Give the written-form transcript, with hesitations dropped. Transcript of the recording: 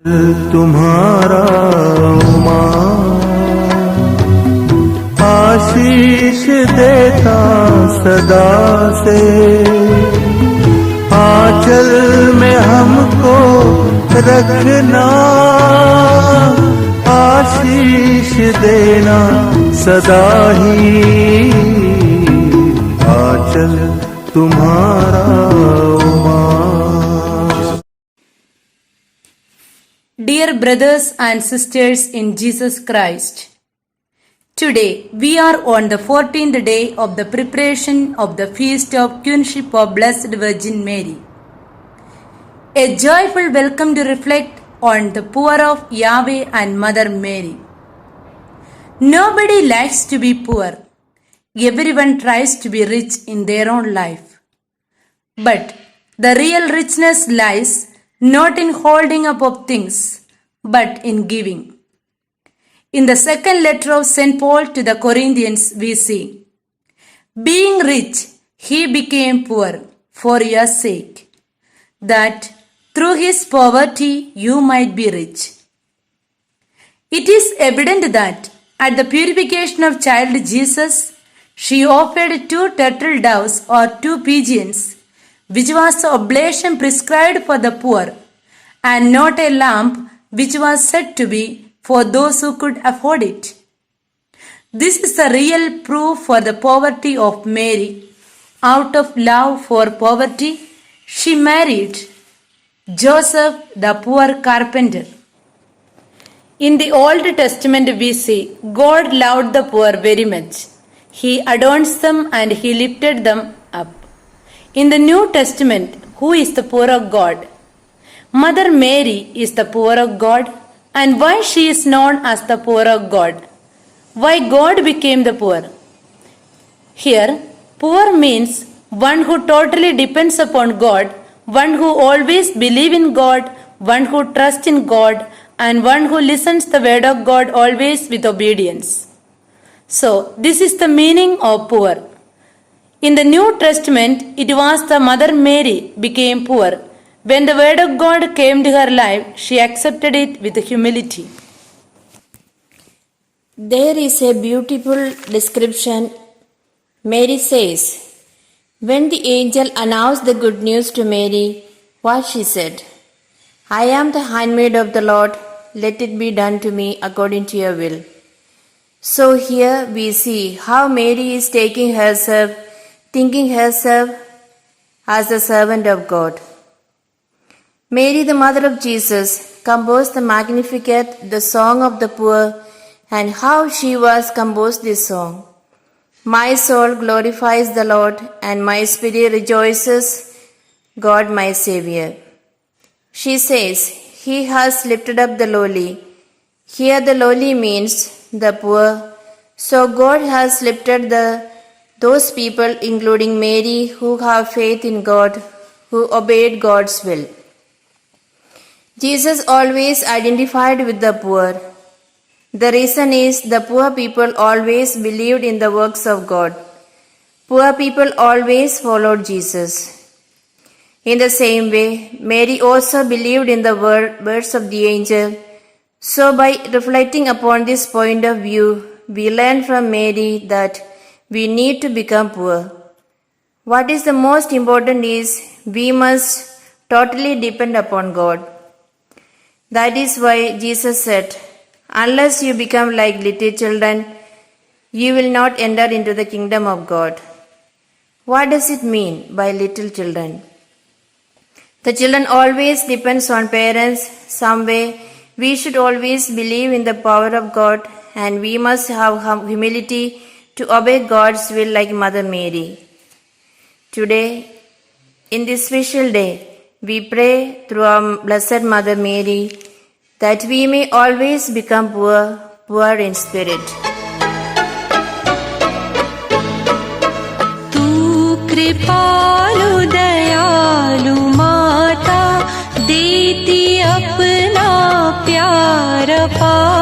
तुम्हारा आशीष देता सदा से, आंचल में हमको रखना, आशीष देना सदा ही, आंचल तुम्हारा Dear brothers and sisters in Jesus Christ, today we are on the 14th day of the preparation of the feast of Queenship of Blessed Virgin Mary. A joyful welcome to reflect on the poor of Yahweh and Mother Mary. Nobody likes to be poor. Everyone tries to be rich in their own life. But the real richness lies not in holding up of things, but in giving. In the second letter of St. Paul to the Corinthians, we see, being rich, he became poor for your sake, that through his poverty you might be rich. It is evident that at the purification of child Jesus, she offered 2 turtle doves or 2 pigeons, which was the oblation prescribed for the poor, and not a lamp which was said to be for those who could afford it. This is the real proof for the poverty of Mary. Out of love for poverty, she married Joseph, the poor carpenter. In the Old Testament we see God loved the poor very much. He adorns them and he lifted them up. In the New Testament, who is the poor of God? Mother Mary is the poor of God. And why she is known as the poor of God? Why God became the poor? Here, poor means one who totally depends upon God, one who always believes in God, one who trusts in God, and one who listens the word of God always with obedience. So, this is the meaning of poor. In the New Testament, it was the Mother Mary became poor. When the word of God came to her life, she accepted it with humility. There is a beautiful description. Mary says, when the angel announced the good news to Mary, what she said, I am the handmaid of the Lord, let it be done to me according to your will. So here we see how Mary is taking herself, thinking herself as the servant of God. Mary, the mother of Jesus, composed the Magnificat, the song of the poor, and how she was composed this song. My soul glorifies the Lord, and my spirit rejoices, God my Savior. She says, He has lifted up the lowly. Here the lowly means the poor. So God has lifted those people, including Mary, who have faith in God, who obeyed God's will. Jesus always identified with the poor. The reason is the poor people always believed in the works of God. Poor people always followed Jesus. In the same way, Mary also believed in the words of the angel. So by reflecting upon this point of view, we learn from Mary that we need to become poor. What is the most important is we must totally depend upon God. That is why Jesus said, unless you become like little children, you will not enter into the kingdom of God. What does it mean by little children? The children always depends on parents some way. We should always believe in the power of God, and we must have humility to obey God's will like Mother Mary. Today, in this special day, we pray through our Blessed Mother Mary that we may always become poor in spirit. तू कृपालु दयालु माता देती अपना प्यार पा